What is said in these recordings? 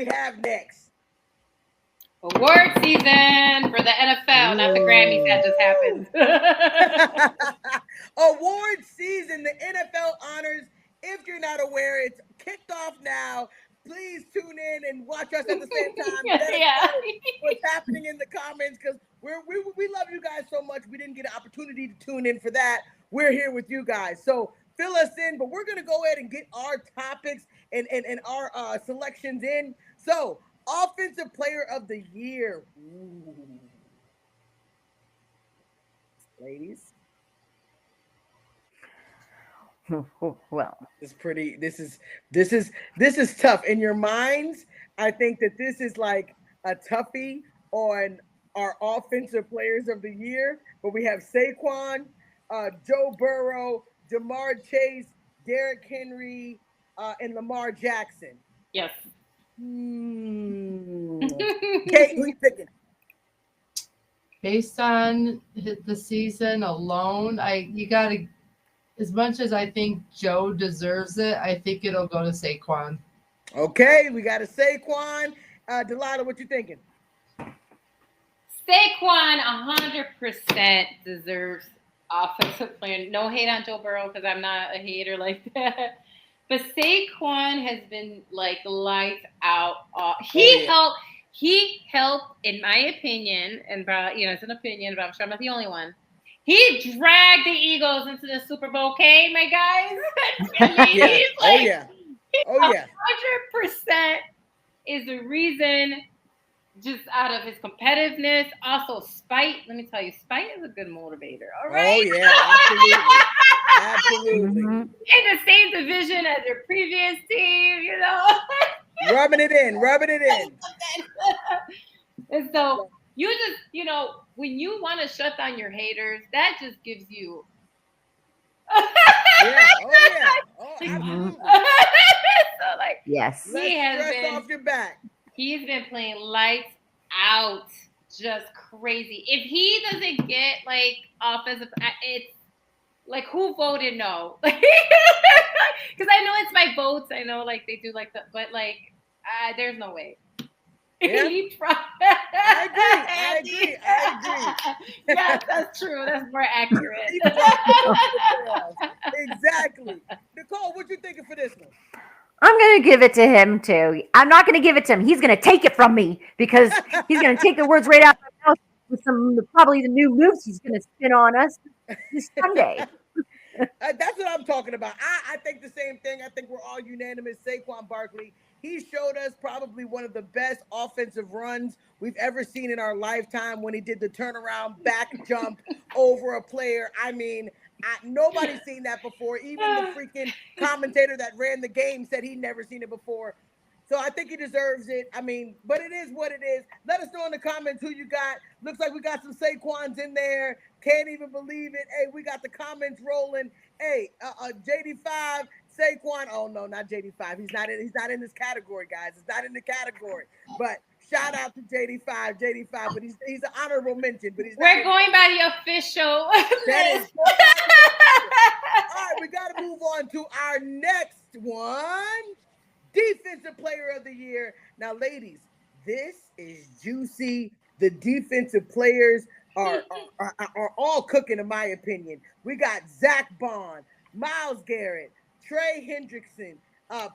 we have next? Award season for the NFL, not the Grammys that just happened. Award season, the NFL honors. If you're not aware, it's kicked off now. Please tune in and watch us at the same time. Let us Yeah. know what's happening in the comments because we love you guys so much. We didn't get an opportunity to tune in for that. We're here with you guys. So fill us in, but we're going to go ahead and get our topics and our selections in. So, Offensive Player of the Year. Ooh. Ladies. Well, It's pretty. This is tough. In your minds, I think that this is like a toughie on our offensive players of the year. But we have Saquon, Joe Burrow, Jamar Chase, Derrick Henry, and Lamar Jackson. Yes. Kate, who you picking? Based on the season alone, you gotta. As much as I think Joe deserves it, I think it'll go to Saquon. Okay, we got a Saquon. Delilah, what you thinking? Saquon 100% deserves offensive player. No hate on Joe Burrow because I'm not a hater like that. But Saquon has been like lights out. He helped, in my opinion, and it's an opinion, but I'm sure I'm not the only one. He dragged the Eagles into the Super Bowl, okay, my guys? Yeah. Oh yeah. 100% is the reason, just out of his competitiveness. Also, spite. Let me tell you, spite is a good motivator. All right. Oh yeah, absolutely. In the same division as your previous team, rubbing it in. And so you just, when you want to shut down your haters, that just gives you. Yeah. Oh yeah. Oh, absolutely. So yes. Off your back. He's been playing lights out, just crazy. If he doesn't get offensive, it's like who voted no? Because I know it's by votes. I know they do but there's no way. Yeah. He tried. I agree. Yes, that's true. That's more accurate. Exactly. Nicole, what you thinking for this one? I'm going to give it to him too. I'm not going to give it to him. He's going to take it from me because he's going to take the words right out of my mouth with probably the new moves he's going to spin on us this Sunday. That's what I'm talking about. I think the same thing. I think we're all unanimous. Saquon Barkley. He showed us probably one of the best offensive runs we've ever seen in our lifetime when he did the turnaround back jump over a player. I mean, nobody's seen that before. Even the freaking commentator that ran the game said he'd never seen it before. So I think he deserves it. I mean, but it is what it is. Let us know in the comments who you got. Looks like we got some Saquons in there. Can't even believe it. Hey, we got the comments rolling. Hey, JD5, Saquon. Oh no, not JD5. He's not in this category, guys. It's not in the category. But shout out to JD5, but he's an honorable mention. But we're going by the official list. All right, we got to move on to our next one. Defensive Player of the Year. Now, ladies, this is juicy. The defensive players are all cooking, in my opinion. We got Zach Bond, Myles Garrett, Trey Hendrickson,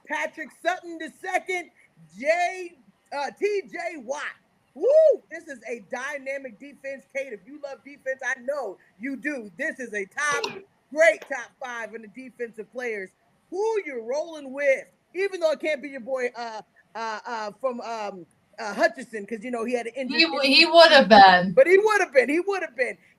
Patrick Sutton II, T.J. Watt. Woo! This is a dynamic defense. Kate, if you love defense, I know you do. This is a great top five in the defensive players. Who you rolling with? Even though it can't be your boy from Hutchinson, because he had an injury. He would have been. But he would have been.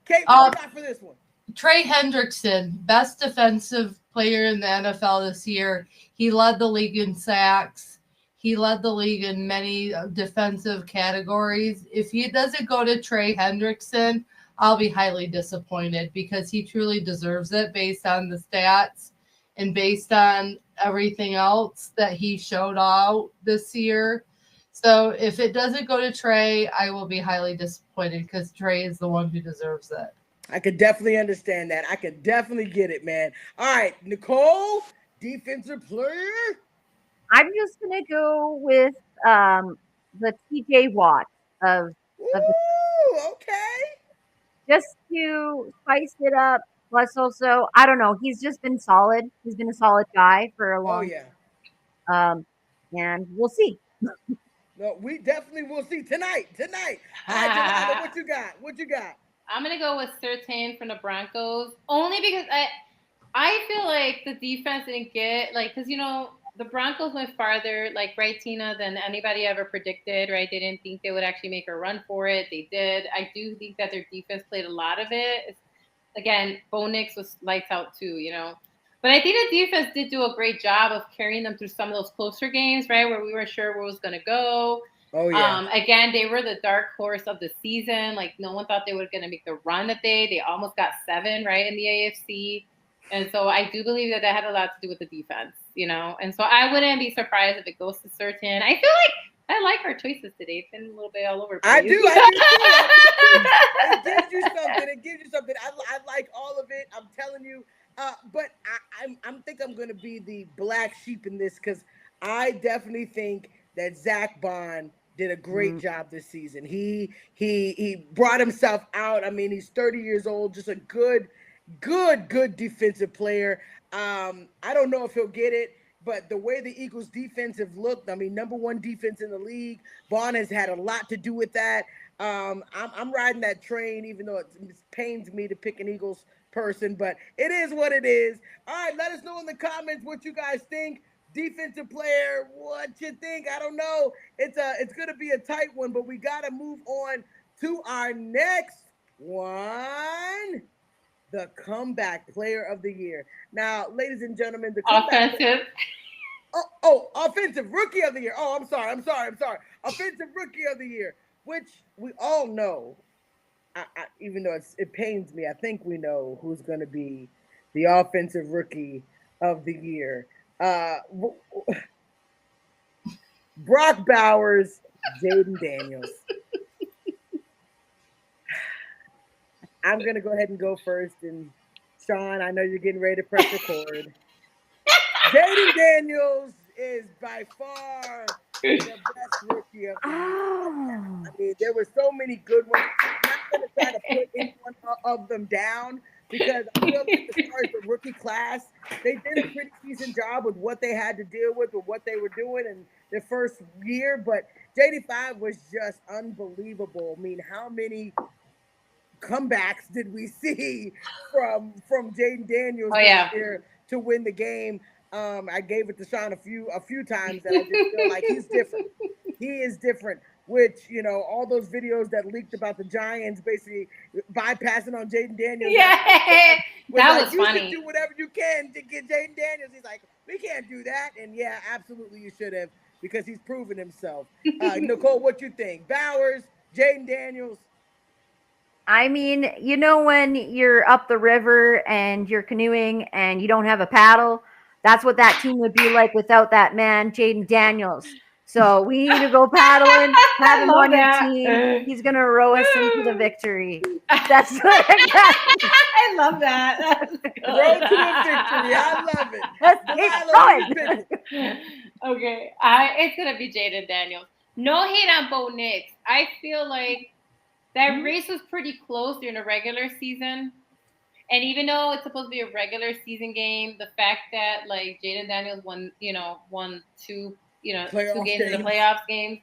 Kate, what you got for this one? Trey Hendrickson, best defensive player in the NFL this year. He led the league in sacks. He led the league in many defensive categories. If he doesn't go to Trey Hendrickson, I'll be highly disappointed because he truly deserves it based on the stats and based on everything else that he showed out this year. So if it doesn't go to Trey, I will be highly disappointed because Trey is the one who deserves it. I could definitely understand that. I could definitely get it, man. All right, Nicole, defensive player. I'm just gonna go with the TJ Watt of the Ooh, okay. just to spice it up. Plus, also, I don't know. He's just been solid. He's been a solid guy for a Oh long yeah. time. And we'll see. No, we definitely will see tonight. Tonight. All right, Jelana, what you got? What you got? I'm gonna go with Surtain from the Broncos, only because I feel like the defense didn't get like because the Broncos went farther, like right, Tina, than anybody ever predicted. Right, they didn't think they would actually make a run for it. They did. I do think that their defense played a lot of it. Again, Bo Nix was lights out too. But I think the defense did do a great job of carrying them through some of those closer games, right, where we weren't sure where it was going to go. Oh yeah. Again, they were the dark horse of the season. Like no one thought they were going to make the run that they almost got 7 right in the AFC. And so I do believe that had a lot to do with the defense. And so I wouldn't be surprised if it goes to Surtain. I feel like I like our choices today. It's been a little bit all over. I do too. It gives you something. It gives you something. I like all of it. I'm telling you. But I'm think I'm gonna be the black sheep in this because I definitely think that Zach Bond did a great job this season. He brought himself out. I mean, he's 30 years old, just a good defensive player. I don't know if he'll get it, but the way the Eagles defense have looked, I mean, number 1 defense in the league. Vaughn has had a lot to do with that. I'm riding that train, even though it pains me to pick an Eagles person, but it is what it is. All right, let us know in the comments what you guys think. Defensive player, what you think? I don't know. It's gonna be a tight one, but we gotta move on to our next one. The comeback player of the year. Now, ladies and gentlemen, the offensive. Offensive rookie of the year. Oh, I'm sorry. Offensive rookie of the year, which we all know. Even though it pains me, I think we know who's going to be the offensive rookie of the year. Brock Bowers, Jaden Daniels. I'm going to go ahead and go first. And Sean, I know you're getting ready to press record. Jaden Daniels is by far the best rookie of the year. I mean, there were so many good ones. I'm not going to try to put any one of them down because I feel like as far as the rookie class, they did a pretty decent job with what they had to deal with what they were doing in their first year. But JD5 was just unbelievable. I mean, how many comebacks did we see from Jaden Daniels this year to win the game? I gave it to Sean a few times, and I just feel like he's different. He is different. Which all those videos that leaked about the Giants basically bypassing on Jaden Daniels. Yeah, that was funny. You should do whatever you can to get Jaden Daniels. He's like, we can't do that, and yeah, absolutely, you should have because he's proven himself. Nicole, what you think? Bowers, Jaden Daniels. I mean, when you're up the river and you're canoeing and you don't have a paddle, that's what that team would be like without that man, Jaden Daniels. So we need to go paddling, have him on your team. He's going to row us into the victory. That's what I got. I love that. Row to the victory. I love it. Let's keep going. Okay. It's going to be Jaden Daniels. No hate on Bo Nix. I feel like that race was pretty close during the regular season. And even though it's supposed to be a regular season game, the fact that like Jaden Daniels won 2 games in the playoffs games,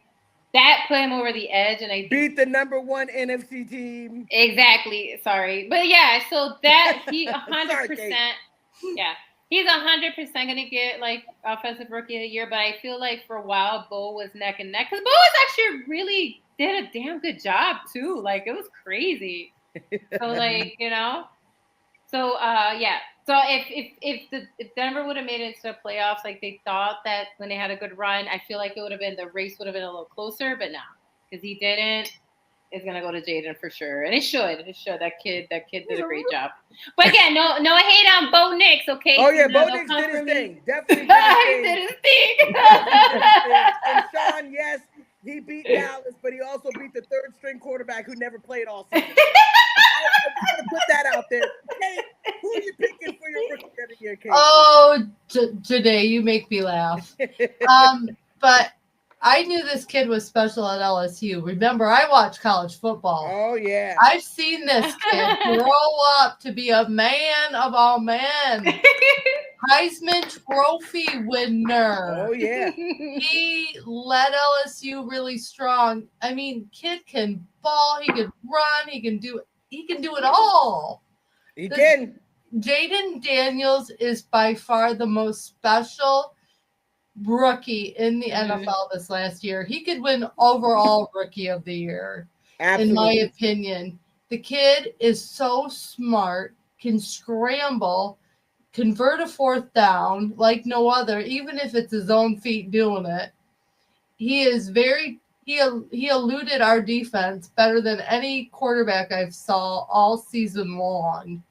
that put him over the edge. And I beat the number 1 NFC team. Exactly. Sorry. But yeah, so that he 100%, he's 100% going to get like offensive rookie of the year. But I feel like for a while, Bo was neck and neck because Bo was actually really did a damn good job too. Like it was crazy. So like, so So if Denver would have made it into the playoffs like they thought that when they had a good run, I feel like the race would have been a little closer, but no, because he didn't. It's gonna go to Jaden for sure, and it should. That kid did a great job. But again, no hate on Bo Nix, okay? Oh yeah, Bo Nix did his thing. Definitely did his thing. And Sean, yes, he beat Dallas, but he also beat the 3rd string quarterback who never played all season. I'm going to put that out there. Kate, who are you picking for your rookie of the year, Kate? Oh, today you make me laugh. But I knew this kid was special at LSU. Remember, I watch college football. Oh yeah. I've seen this kid grow up to be a man of all men. Heisman Trophy winner. Oh yeah. He led LSU really strong. I mean, kid can ball, he can run, he can do it all. He can. Jaden Daniels is by far the most special rookie in the NFL this last year. He could win overall rookie of the year, in my opinion. The kid is so smart, can scramble, convert a fourth down like no other, even if it's his own feet doing it. He is he eluded our defense better than any quarterback I've saw all season long.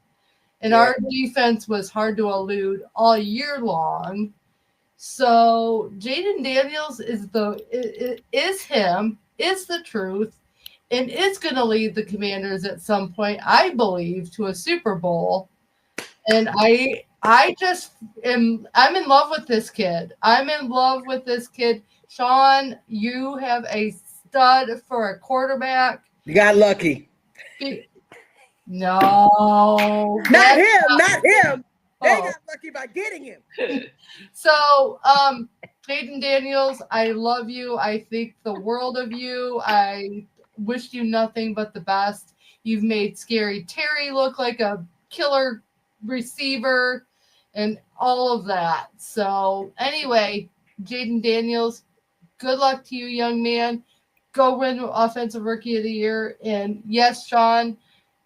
And our defense was hard to elude all year long. So Jaden Daniels is the truth, and is going to lead the Commanders at some point, I believe, to a Super Bowl. And I'm in love with this kid. I'm in love with this kid. Sean, you have a stud for a quarterback. You got lucky. No. Not him. They got lucky by getting him. So, Jaden Daniels, I love you. I think the world of you. I wish you nothing but the best. You've made Scary Terry look like a killer receiver and all of that. So, anyway, Jaden Daniels, good luck to you, young man. Go win Offensive Rookie of the Year. And yes, Sean,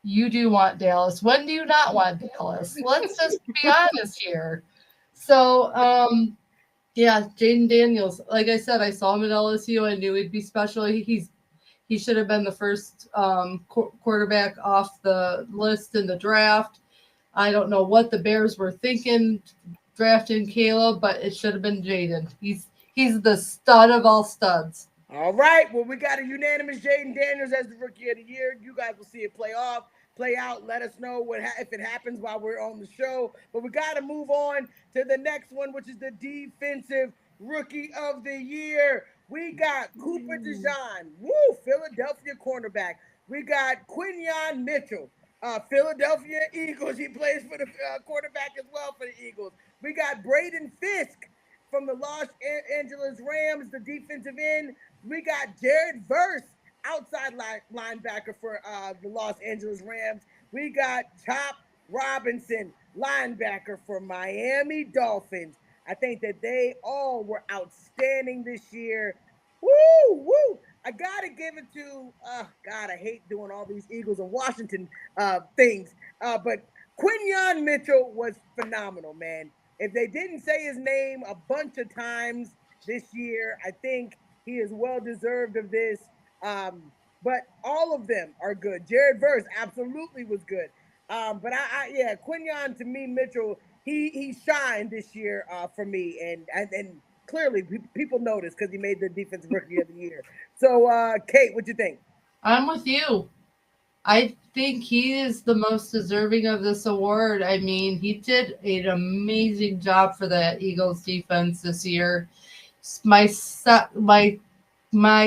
you do want Dallas. When do you not want Dallas? Let's just be honest here. So, Jaden Daniels, like I said, I saw him at LSU. I knew he'd be special. He should have been the first quarterback off the list in the draft. I don't know what the Bears were thinking drafting Caleb, but it should have been Jaden. He's the stud of all studs. All right. Well, we got a unanimous Jaden Daniels as the Rookie of the Year. You guys will see it play out. Let us know if it happens while we're on the show. But we got to move on to the next one, which is the Defensive Rookie of the Year. We got Cooper DeJean, Philadelphia cornerback. We got Quinyon Mitchell, Philadelphia Eagles. He plays for the quarterback as well for the Eagles. We got Braden Fisk from the Los Angeles Rams, the defensive end. We got Jared Verse, outside linebacker for the Los Angeles Rams. We got Chop Robinson, linebacker for Miami Dolphins. I think that they all were outstanding this year. Woo! I got to give it to, God, I hate doing all these Eagles and Washington things. But Quinyon Mitchell was phenomenal, man. If they didn't say his name a bunch of times this year, I think he is well-deserved of this. But all of them are good. Jared Verse absolutely was good. But Quinyon, to me, Mitchell, he shined this year for me, and clearly people noticed because he made the Defensive Rookie of the Year. So, Kate, what you think? I'm with you. I think he is the most deserving of this award. I mean, he did an amazing job for the Eagles defense this year. My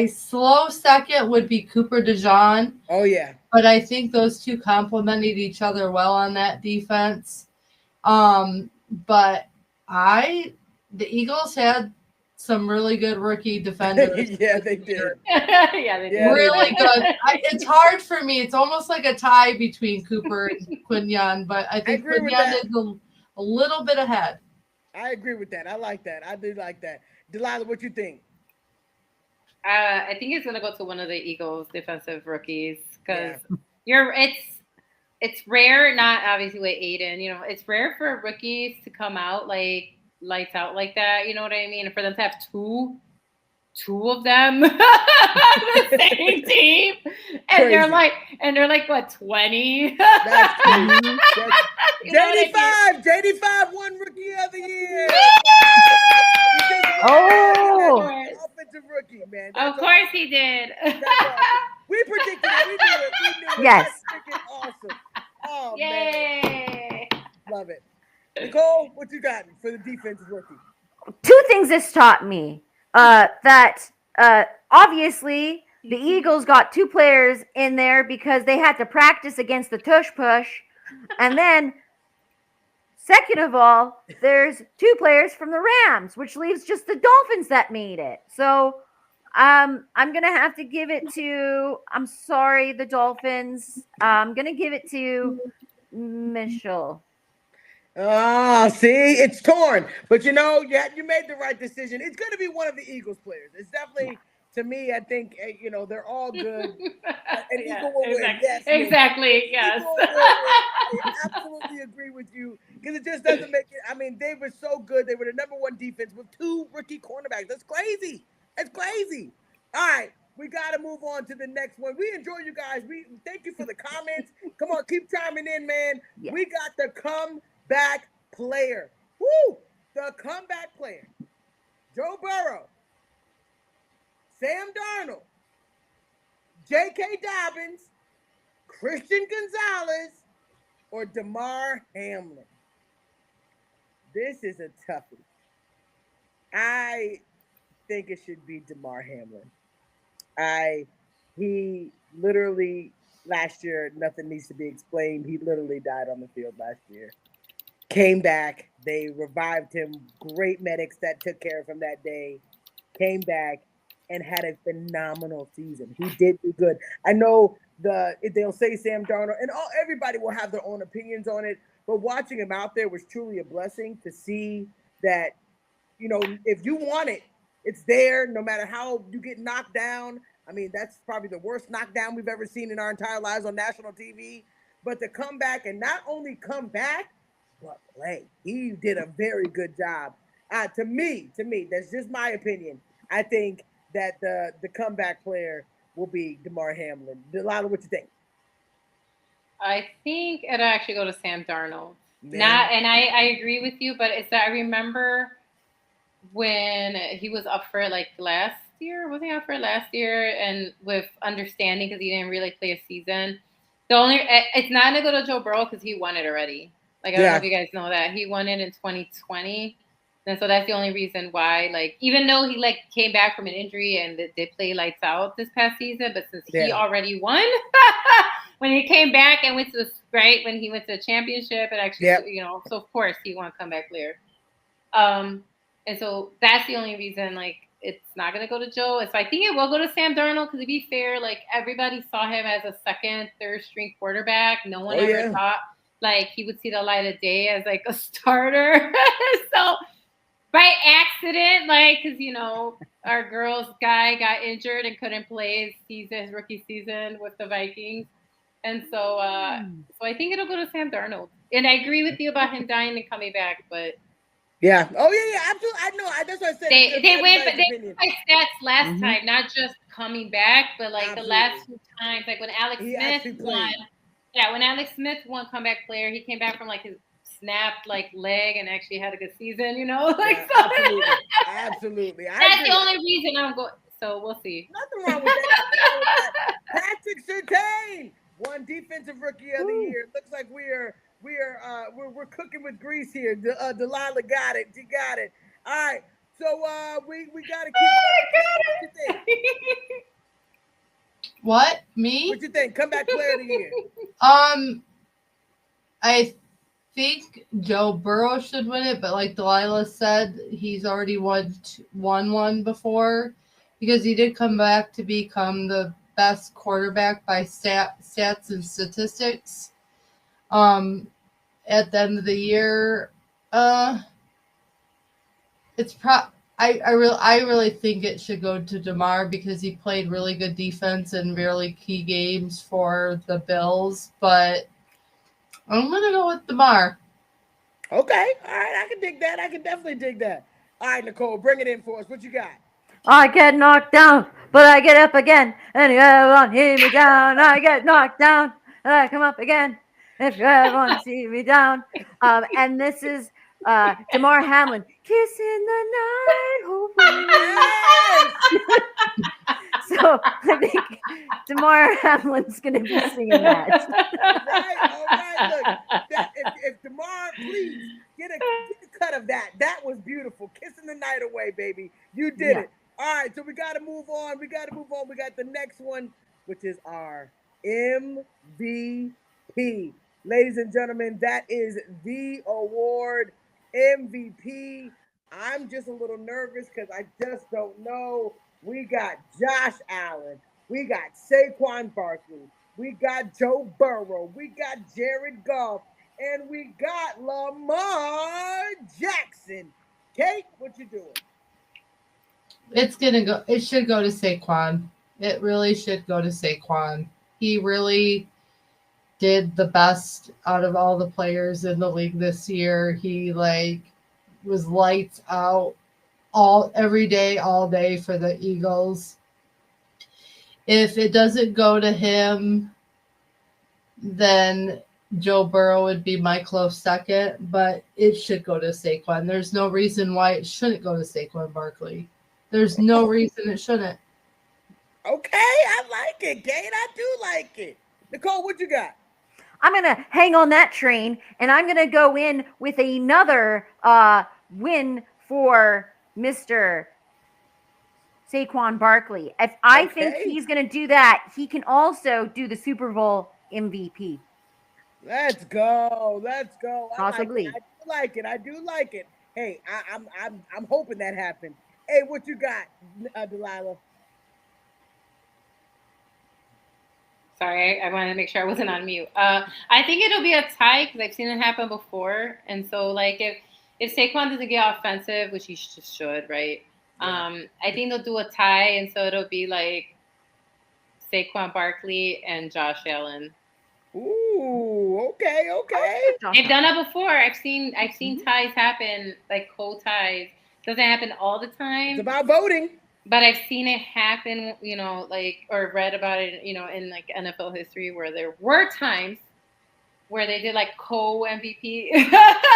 slow second would be Cooper DeJean. Oh, yeah. But I think those two complemented each other well on that defense. But the Eagles had some really good rookie defenders. Yeah, they did. They did. Really good. It's hard for me. It's almost like a tie between Cooper and Quinyon, but I think Quinyon is a little bit ahead. I agree with that. I like that. I do like that. Delilah, what you think? I think it's gonna go to one of the Eagles defensive rookies because it's rare. Not obviously with Aiden, it's rare for rookies to come out like lights out like that. You know what I mean? And for them to have two of them the same team, and they're like what 20? That's crazy. JD5 won Rookie of the Year. Offensive rookie, man. Of course he did. Awesome. We predicted it. We knew it. Yes. That's freaking awesome. Oh, yay! Man. Love it. Nicole, what you got for the defensive rookie? two things this taught me. That obviously the Eagles got two players in there because they had to practice against the tush push. And then, second of all, there's two players from the Rams, which leaves just the Dolphins that made it. So I'm gonna have to give it to. I'm sorry, the Dolphins. I'm gonna give it to Mitchell. Ah, see, it's torn. But you made the right decision. It's going to be one of the Eagles players. It's Yeah. definitely, to me, I think, they're all good. An Yeah, Eagle will win. exactly. Yes, Nick. Exactly. An Yes. Eagle will win. I absolutely agree with you because it just doesn't make it. I mean, they were so good. They were the number one defense with two rookie cornerbacks. That's crazy. That's crazy. All right. We got to move on to the next one. We enjoy you guys. We thank you for the comments. Come on, keep chiming in, man. Yeah. We got the comeback player. Woo! The comeback player. Joe Burrow, Sam Darnold, J.K. Dobbins, Christian Gonzalez, or DeMar Hamlin. This is a toughie. I think it should be DeMar Hamlin. He literally last year, nothing needs to be explained. He literally died on the field last year. Came back. They revived him. Great medics that took care of him that day. Came back and had a phenomenal season. He did do good. I know they'll say Sam Darnold, and everybody will have their own opinions on it. But watching him out there was truly a blessing to see that, if you want it, it's there. No matter how you get knocked down. I mean, that's probably the worst knockdown we've ever seen in our entire lives on national TV. But to come back and not only come back, but play. He did a very good job. To me, that's just my opinion. I think that the comeback player will be DeMar Hamlin. Delilah, what you think? I think it'll actually go to Sam Darnold. Yeah. And I agree with you, but it's that I remember when he was up for it like last year. Was he up for it last year? And with understanding because he didn't really play a season. It's not gonna go to Joe Burrow because he won it already. Like I don't know if you guys know that he won it in 2020, and so that's the only reason why. Like even though he came back from an injury and did play lights out this past season, but since he already won, when he came back and went to when he went to the championship, and actually so of course he won comeback player. And so that's the only reason it's not gonna go to Joe. So I think it will go to Sam Darnold because to be fair, everybody saw him as a second, third string quarterback. No one ever thought he would see the light of day as a starter. So by accident, because our girls guy got injured and couldn't play his rookie season with the Vikings. And so I think it'll go to Sam Darnold. And I agree with you about him dying and coming back, but yeah. Oh yeah, absolutely. I know. That's what I said. They went by stats last time, not just coming back, but the last few times, when Alex Smith won. Yeah, when Alex Smith won comeback player, he came back from his snapped leg and actually had a good season. Absolutely. That's the only reason I'm going. So we'll see. Nothing wrong with that. Patrick Surtain won defensive rookie of the year. Looks like we're cooking with grease here. Delilah got it. She got it. All right. So we got to keep. What you think? What? Me? What you think? Comeback player of the year. I think Joe Burrow should win it, but like Delilah said, he's already won one before because he did come back to become the best quarterback by stats and statistics. At the end of the year, it's I really think it should go to DeMar because he played really good defense in really key games for the Bills, but I'm gonna go with DeMar. Okay, all right, I can dig that. I can definitely dig that. All right, Nicole, bring it in for us. What you got? I get knocked down, but I get up again. And you ever want to hear me down, I get knocked down, and I come up again. If you ever want to see me down. And this is DeMar Hamlin, Kiss in the Night, hopefully. So I think DeMar Hamlin's going to be singing that. All right. Look, if DeMar, please get a cut of that. That was beautiful. Kiss in the night away, baby. You did Yeah. it. All right, so we got to move on. We got the next one, which is our MVP. Ladies and gentlemen, that is the award MVP. I'm just a little nervous because I just don't know. We got Josh Allen. We got Saquon Barkley. We got Joe Burrow. We got Jared Goff. And we got Lamar Jackson. Kate, what you doing? It's gonna go. It should go to Saquon. It really should go to Saquon. He really did the best out of all the players in the league this year. He was lights out all every day, all day for the Eagles. If it doesn't go to him, then Joe Burrow would be my close second, but it should go to Saquon. There's no reason why it shouldn't go to Saquon Barkley. There's no reason it shouldn't. Okay, I like it, Kate. I do like it. Nicole, what you got? I'm going to hang on that train, and I'm going to go in with another win for Mr. Saquon Barkley. If I think Okay. he's going to do that, he can also do the Super Bowl MVP. Let's go. Let's go. Possibly. I do like it. Hey, I'm hoping that happens. Hey, what you got, Delilah? Sorry, I wanted to make sure I wasn't on mute. I think it'll be a tie because I've seen it happen before, and so like if Saquon doesn't get offensive, which he just should, right? I think they'll do a tie, and so it'll be like Saquon Barkley and Josh Allen. Ooh, okay. They've done it before. I've seen ties happen, like close ties. Doesn't happen all the time. It's about voting. But I've seen it happen, or read about it, in like NFL history where there were times where they did like co-MVP. It's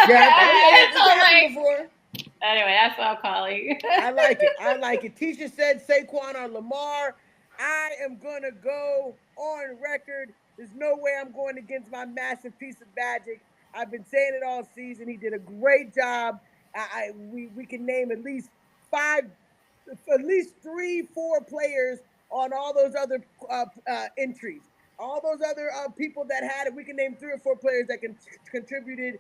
happened before. Anyway, that's what I'm calling. I like it. Tisha said Saquon or Lamar. I am gonna go on record. There's no way I'm going against my massive piece of magic. I've been saying it all season. He did a great job. We can name at least 3, 4 players on all those other entries. All those other people that had it, we can name 3 or 4 players that contributed.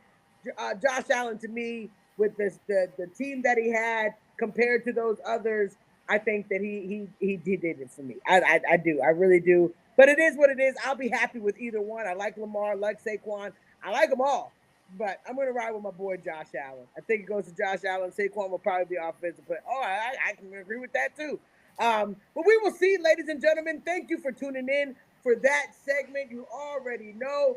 Josh Allen to me with the team that he had compared to those others. I think that he did it for me. I do. I really do. But it is what it is. I'll be happy with either one. I like Lamar. I like Saquon. I like them all. But I'm going to ride with my boy Josh Allen. I think it goes to Josh Allen. Saquon will probably be offensive. But I can agree with that too. But we will see, ladies and gentlemen. Thank you for tuning in for that segment. You already know